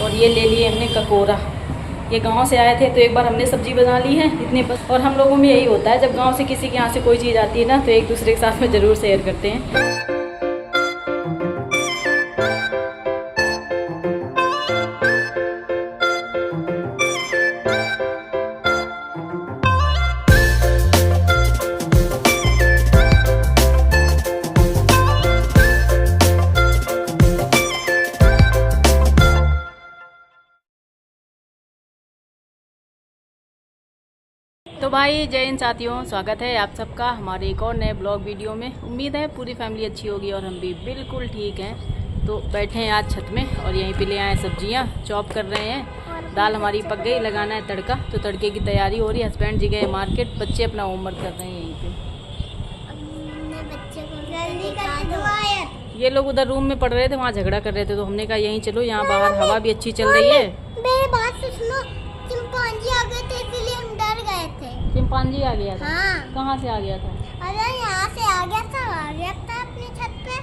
और ये ले लिए हमने ककोरा। ये गांव से आए थे तो एक बार हमने सब्जी बना ली है इतने बस। और हम लोगों में यही होता है, जब गांव से किसी के यहाँ से कोई चीज़ आती है ना तो एक दूसरे के साथ में ज़रूर शेयर करते हैं। तो भाई जय हिंद साथियों, स्वागत है आप सबका हमारे एक और नए ब्लॉग वीडियो में। उम्मीद है पूरी फैमिली अच्छी होगी और हम भी बिल्कुल ठीक हैं। तो बैठे हैं आज छत में और यहीं पे ले आए सब्जियां, चॉप कर रहे हैं। दाल हमारी पक गई, लगाना है तड़का, तो तड़के की तैयारी हो रही है। हस्बैंड जी गए मार्केट, बच्चे अपना होमवर्क कर रहे हैं यहीं पे। ये लोग उधर रूम में पढ़ रहे थे, वहाँ झगड़ा कर रहे थे, तो हमने कहा यहीं चलो, यहाँ बाहर हवा भी अच्छी चल रही है। मेरी बात सुनो, चिंपांजी आ गए थे इसलिए हम डर गए थे। चिंपांजी आ गया था? हाँ। कहाँ से आ गया था? अरे यहाँ से आ गया था अपनी छत पे।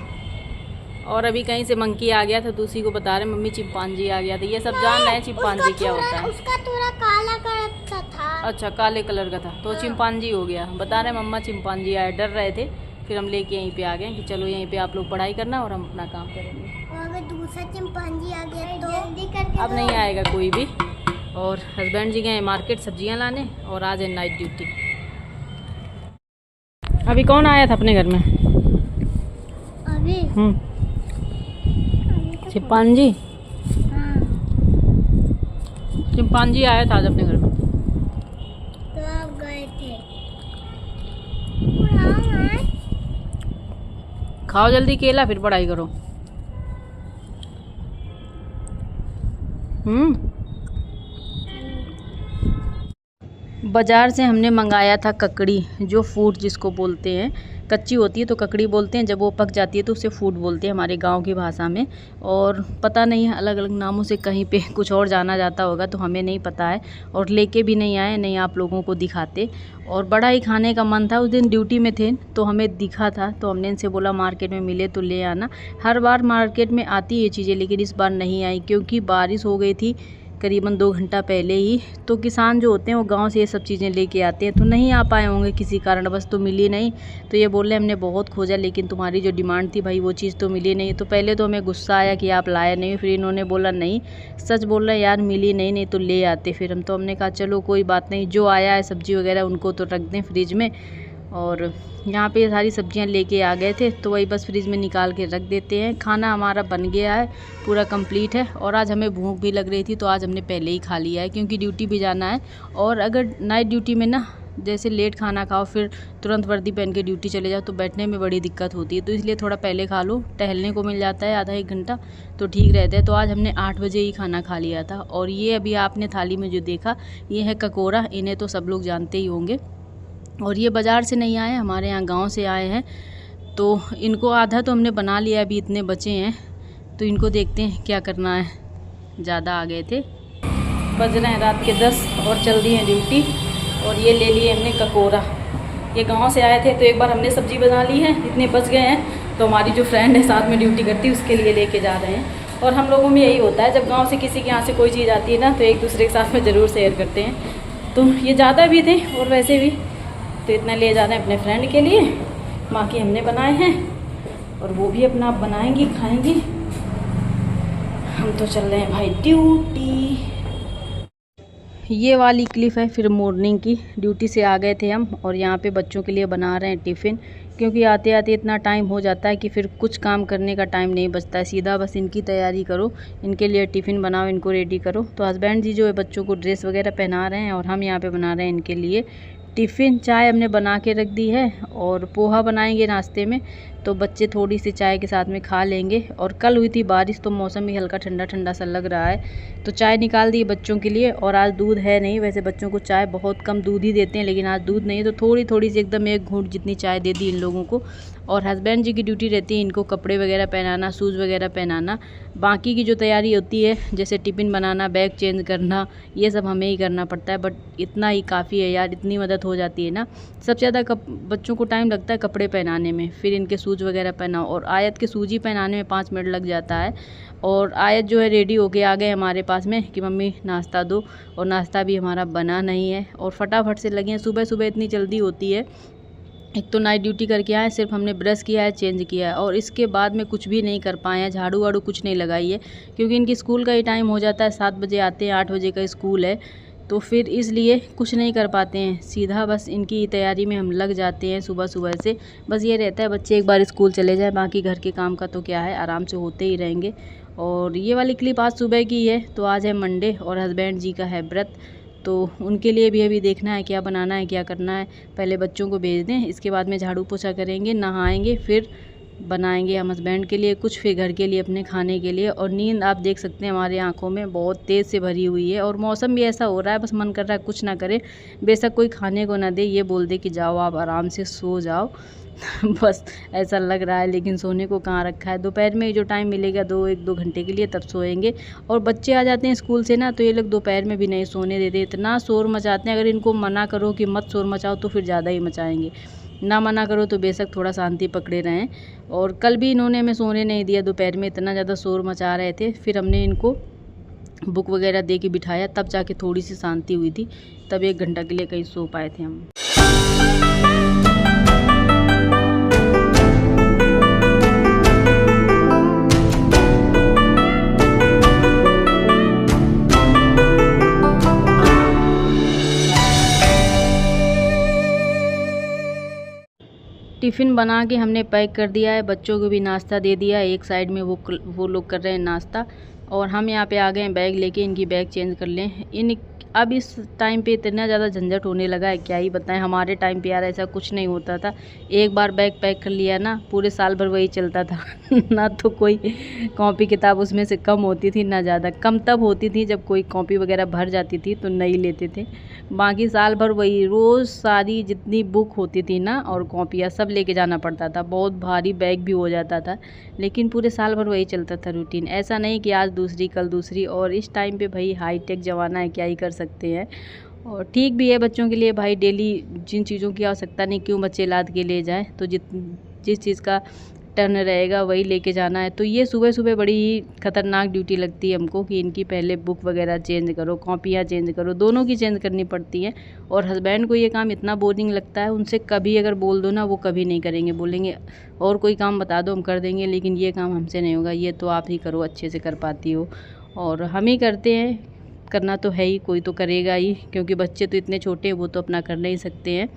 और अभी कहीं से मंकी आ गया था, तो उसी को बता रहे मम्मी चिंपांजी आ गया था। ये सब जान रहे हैं चिंपांजी क्या होता है। उसका थोड़ा काला कलर का था। अच्छा, काले कलर का था तो चिंपांजी हो गया। बता रहे मम्मा चिंपांजी आया, डर रहे थे। फिर हम लेके यहीं पे आ गए कि चलो यहीं पे आप लोग पढ़ाई करना और हम अपना काम करेंगे। और अगर दूसरा चिंपांजी आ गया तो जल्दी करके अब नहीं आएगा कोई भी। और हस्बैंड जी गए मार्केट सब्जियां लाने और आज है नाइट ड्यूटी। अभी कौन आया था अपने घर में? अभी चिंपांजी। हाँ। चिंपांजी आया था आज अपने घर में। तो आप गए थे? हाँ। खाओ जल्दी केला, फिर पढ़ाई करो। बाज़ार से हमने मंगाया था ककड़ी, जो फूट जिसको बोलते हैं। कच्ची होती है तो ककड़ी बोलते हैं, जब वो पक जाती है तो उसे फूट बोलते हैं हमारे गांव की भाषा में। और पता नहीं है, अलग अलग नामों से कहीं पे कुछ और जाना जाता होगा, तो हमें नहीं पता है। और लेके भी नहीं आए, नहीं आप लोगों को दिखाते। और बड़ा ही खाने का मन था, उस दिन ड्यूटी में थे तो हमें दिखा था, तो हमने इनसे बोला मार्केट में मिले तो ले आना। हर बार मार्केट में आती है ये चीज़ें, लेकिन इस बार नहीं आई क्योंकि बारिश हो गई थी करीबन 2 घंटा पहले ही। तो किसान जो होते हैं वो गांव से ये सब चीज़ें लेके आते हैं, तो नहीं आ पाए होंगे किसी कारण, बस तो मिली नहीं। तो ये बोल रहे हमने बहुत खोजा लेकिन तुम्हारी जो डिमांड थी भाई वो चीज़ तो मिली नहीं। तो पहले तो हमें गुस्सा आया कि आप लाए नहीं, फिर इन्होंने बोला नहीं सच बोल रहे हैं यार, मिली नहीं, नहीं तो ले आते। फिर हमने कहा चलो कोई बात नहीं, जो आया है सब्ज़ी वगैरह उनको तो रख दें फ्रिज में। और यहाँ पे सारी सब्जियाँ लेके आ गए थे तो वही बस फ्रिज में निकाल के रख देते हैं। खाना हमारा बन गया है, पूरा कंप्लीट है। और आज हमें भूख भी लग रही थी तो आज हमने पहले ही खा लिया है, क्योंकि ड्यूटी भी जाना है। और अगर नाइट ड्यूटी में ना जैसे लेट खाना खाओ फिर तुरंत वर्दी पहन के ड्यूटी चले जाओ तो बैठने में बड़ी दिक्कत होती है, तो इसलिए थोड़ा पहले खा लो, टहलने को मिल जाता है आधा 1 घंटा, तो ठीक रहता है। तो आज हमने 8 बजे ही खाना खा लिया था। और ये अभी आपने थाली में जो देखा ये है ककोरा, इन्हें तो सब लोग जानते ही होंगे। और ये बाज़ार से नहीं आए, हमारे यहाँ गांव से आए हैं। तो इनको आधा तो हमने बना लिया, अभी इतने बचे हैं तो इनको देखते हैं क्या करना है। ज़्यादा आ गए थे। बज रहे हैं रात के 10 और चल दी है ड्यूटी। और ये ले लिए हमने ककोरा। ये गांव से आए थे तो एक बार हमने सब्जी बना ली है, इतने बच गए हैं। तो हमारी जो फ्रेंड है साथ में ड्यूटी करती है उसके लिए लेके जा रहे हैं। और हम लोगों में यही होता है, जब गाँव से किसी के यहाँ से कोई चीज़ आती है ना तो एक दूसरे के साथ में ज़रूर शेयर करते हैं। तो ये ज़्यादा भी थे और वैसे भी, तो इतना ले जा रहे हैं अपने फ्रेंड के लिए। माँ की हमने बनाए हैं और वो भी अपना आप बनाएंगी खाएंगी। हम तो चल रहे हैं भाई ड्यूटी। ये वाली क्लिप है फिर मॉर्निंग की। ड्यूटी से आ गए थे हम और यहाँ पे बच्चों के लिए बना रहे हैं टिफ़िन, क्योंकि आते आते इतना टाइम हो जाता है कि फिर कुछ काम करने का टाइम नहीं बचता है। सीधा बस इनकी तैयारी करो, इनके लिए टिफ़िन बनाओ, इनको रेडी करो। तो हस्बैंड जी जो है बच्चों को ड्रेस वगैरह पहना रहे हैं और हम यहाँ पे बना रहे हैं इनके लिए टिफ़िन। चाय हमने बना के रख दी है और पोहा बनाएंगे नाश्ते में, तो बच्चे थोड़ी सी चाय के साथ में खा लेंगे। और कल हुई थी बारिश तो मौसम भी हल्का ठंडा ठंडा सा लग रहा है, तो चाय निकाल दी बच्चों के लिए। और आज दूध है नहीं, वैसे बच्चों को चाय बहुत कम दूध ही देते हैं, लेकिन आज दूध नहीं है तो थोड़ी थोड़ी सी एकदम 1 घूंट जितनी चाय दे दी इन लोगों को। और हस्बैंड जी की ड्यूटी रहती है इनको कपड़े वगैरह पहनाना, शूज़ वगैरह पहनाना। बाकी की जो तैयारी होती है जैसे टिफ़िन बनाना, बैग चेंज करना, ये सब हमें ही करना पड़ता है। बट इतना ही काफ़ी है यार, इतनी मदद हो जाती है ना। सबसे ज़्यादा बच्चों को टाइम लगता है कपड़े पहनाने में, फिर इनके शूज़ वगैरह पहनाओ। और आयत के शूज़ ही पहनाने में 5 मिनट लग जाता है। और आयत जो है रेडी होके आ गए हमारे पास में कि मम्मी नाश्ता दो, और नाश्ता भी हमारा बना नहीं है और फटाफट से लगे हैं। सुबह सुबह इतनी जल्दी होती है, एक तो नाइट ड्यूटी करके आए, सिर्फ हमने ब्रश किया है, चेंज किया है और इसके बाद में कुछ भी नहीं कर पाए हैं, झाड़ू वाड़ू कुछ नहीं लगाई है, क्योंकि इनकी स्कूल का ही टाइम हो जाता है, 7 बजे आते हैं, 8 बजे का स्कूल है, तो फिर इसलिए कुछ नहीं कर पाते हैं। सीधा बस इनकी तैयारी में हम लग जाते हैं सुबह सुबह से। बस ये रहता है बच्चे एक बार स्कूल चले जाए, बाकी घर के काम का तो क्या है, आराम से होते ही रहेंगे। और ये वाली क्लिप आज सुबह की है, तो आज है मंडे और हस्बैंड जी का है व्रत, तो उनके लिए भी अभी देखना है क्या बनाना है, क्या करना है। पहले बच्चों को भेज दें, इसके बाद में झाड़ू पोछा करेंगे, नहाएंगे, फिर बनाएंगे हम हस्बैंड के लिए कुछ, फिर घर के लिए अपने खाने के लिए। और नींद आप देख सकते हैं हमारी आंखों में बहुत तेज़ से भरी हुई है, और मौसम भी ऐसा हो रहा है, बस मन कर रहा है कुछ ना करे, बेशक कोई खाने को ना दे, ये बोल दे कि जाओ आप आराम से सो जाओ। बस ऐसा लग रहा है, लेकिन सोने को कहाँ रखा है। दोपहर में जो टाइम मिलेगा 1-2 घंटे के लिए, तब सोएंगे। और बच्चे आ जाते हैं स्कूल से ना, तो ये लोग दोपहर में भी नहीं सोने देते, इतना शोर मचाते हैं। अगर इनको मना करो कि मत शोर मचाओ तो फिर ज़्यादा ही मचाएंगे, ना मना करो तो बेशक थोड़ा शांति पकड़े रहें। और कल भी इन्होंने हमें सोने नहीं दिया, दोपहर में इतना ज़्यादा शोर मचा रहे थे। फिर हमने इनको बुक वगैरह दे के बिठाया, तब जाके थोड़ी सी शांति हुई थी, तब 1 घंटा के लिए कहीं सो पाए थे हम। टिफ़िन बना के हमने पैक कर दिया है, बच्चों को भी नाश्ता दे दिया है। एक साइड में वो लोग कर रहे हैं नाश्ता, और हम यहाँ पे आ गए हैं बैग लेके, इनकी बैग चेंज कर लें। अब इस टाइम पे इतना ज़्यादा झंझट होने लगा है, क्या ही बताएं। हमारे टाइम पे यार ऐसा कुछ नहीं होता था, एक बार बैग पैक कर लिया ना, पूरे साल भर वही चलता था। ना तो कोई कॉपी किताब उसमें से कम होती थी, ना ज़्यादा। कम तब होती थी जब कोई कॉपी वगैरह भर जाती थी तो नई लेते थे, बाकी साल भर वही रोज़ सारी जितनी बुक होती थी ना और कॉपियाँ सब लेके जाना पड़ता था। बहुत भारी बैग भी हो जाता था, लेकिन पूरे साल भर वही चलता था रूटीन। ऐसा नहीं कि आज दूसरी कल दूसरी। और इस टाइम पे भाई हाईटेक ज़माना है, क्या ही कर सकते हैं। और ठीक भी है बच्चों के लिए भाई, डेली जिन चीज़ों की आवश्यकता नहीं, क्यों बच्चे लाद के ले जाएं। तो जिस चीज़ का टर्न रहेगा वही लेके जाना है। तो ये सुबह सुबह बड़ी ही खतरनाक ड्यूटी लगती है हमको कि इनकी पहले बुक वगैरह चेंज करो, कॉपियाँ चेंज करो, दोनों की चेंज करनी पड़ती हैं। और हस्बैंड को ये काम इतना बोरिंग लगता है, उनसे कभी अगर बोल दो ना, वो कभी नहीं करेंगे, बोलेंगे और कोई काम बता दो हम कर देंगे, लेकिन ये काम हमसे नहीं होगा, ये तो आप ही करो, अच्छे से कर पाती हो। और हम ही करते हैं, करना तो है ही, कोई तो करेगा ही, क्योंकि बच्चे तो इतने छोटे हैं, वो तो अपना कर नहीं सकते हैं।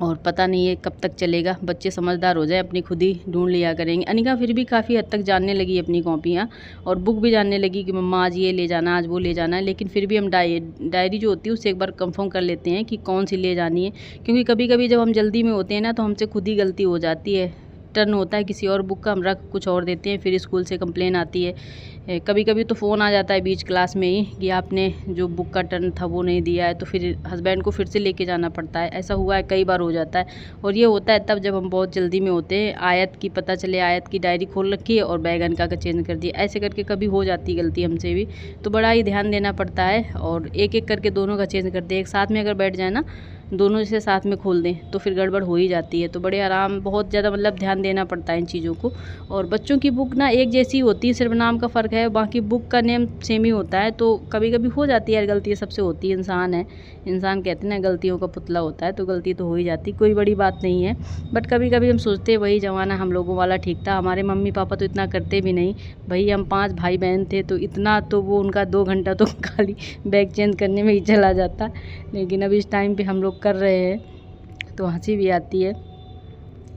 और पता नहीं है कब तक चलेगा, बच्चे समझदार हो जाए अपनी खुद ही ढूंढ लिया करेंगे। अनिका फिर भी काफ़ी हद तक जानने लगी अपनी कॉपियाँ, और बुक भी जानने लगी कि मम्मा आज ये ले जाना, आज वो ले जाना है। लेकिन फिर भी हम डायरी जो होती है उससे एक बार कंफर्म कर लेते हैं कि कौन सी ले जानी है, क्योंकि कभी कभी जब हम जल्दी में होते हैं ना, तो हमसे खुद ही गलती हो जाती है। टर्न होता है किसी और बुक का, हम रख कुछ और देते हैं, फिर स्कूल से कंप्लेन आती है। कभी कभी तो फ़ोन आ जाता है बीच क्लास में ही कि आपने जो बुक का टर्न था वो नहीं दिया है, तो फिर हस्बैंड को फिर से लेके जाना पड़ता है। ऐसा हुआ है, कई बार हो जाता है। और ये होता है तब जब हम बहुत जल्दी में होते हैं। आयत की पता चले आयत की डायरी खोल रखी है और बैग अनका का चेंज कर दिया, ऐसे करके कभी हो जाती गलती हमसे भी, तो बड़ा ही ध्यान देना पड़ता है। और एक एक करके दोनों का चेंज कर दे, एक साथ में अगर बैठ जाए ना, दोनों से साथ में खोल दें तो फिर गड़बड़ हो ही जाती है। तो बड़े आराम, बहुत ज़्यादा मतलब ध्यान देना पड़ता है इन चीज़ों को। और बच्चों की बुक ना एक जैसी होती है, सिर्फ नाम का फ़र्क है, बाकी बुक का नेम सेम ही होता है। तो कभी कभी हो जाती है गलती, सबसे होती है, इंसान है, इंसान कहते हैं ना गलतियों का पुतला होता है, तो गलती तो हो ही जाती, कोई बड़ी बात नहीं है। बट कभी कभी हम सोचते हैं वही ज़माना हम लोगों वाला ठीक था। हमारे मम्मी पापा तो इतना करते भी नहीं भाई, हम 5 भाई बहन थे, तो इतना तो वो उनका 2 घंटा तो खाली बैग चेंज करने में ही चला जाता। लेकिन अब इस टाइम पे हम लोग कर रहे हैं तो हंसी भी आती है।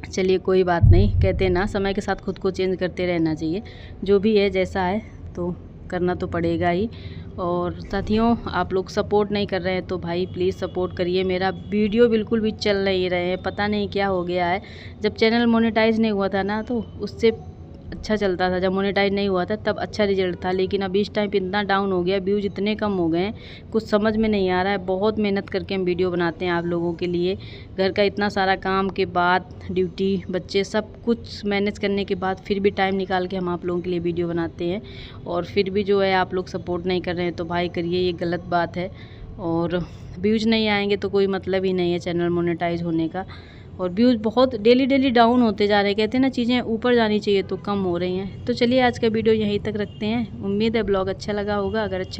चलिए कोई बात नहीं, कहते हैं ना समय के साथ खुद को चेंज करते रहना चाहिए। जो भी है जैसा है तो करना तो पड़ेगा ही। और साथियों, आप लोग सपोर्ट नहीं कर रहे हैं तो भाई प्लीज़ सपोर्ट करिए। मेरा वीडियो बिल्कुल भी चल नहीं रहे हैं, पता नहीं क्या हो गया है। जब चैनल मोनेटाइज नहीं हुआ था ना, तो उससे अच्छा चलता था, जब मोनेटाइज नहीं हुआ था तब अच्छा रिजल्ट था। लेकिन अब इस टाइम पे इतना डाउन हो गया, व्यूज़ इतने कम हो गए हैं, कुछ समझ में नहीं आ रहा है। बहुत मेहनत करके हम वीडियो बनाते हैं आप लोगों के लिए, घर का इतना सारा काम के बाद, ड्यूटी, बच्चे, सब कुछ मैनेज करने के बाद फिर भी टाइम निकाल के हम आप लोगों के लिए वीडियो बनाते हैं। और फिर भी जो है आप लोग सपोर्ट नहीं कर रहे हैं तो भाई करिए, ये गलत बात है। और व्यूज़ नहीं आएंगे तो कोई मतलब ही नहीं है चैनल मोनेटाइज होने का। और व्यूज़ बहुत डेली डेली डाउन होते जा रहे हैं। कहते हैं ना, चीज़ें ऊपर जानी चाहिए तो कम हो रही हैं। तो चलिए आज का वीडियो यहीं तक रखते हैं। उम्मीद है ब्लॉग अच्छा लगा होगा। अगर अच्छा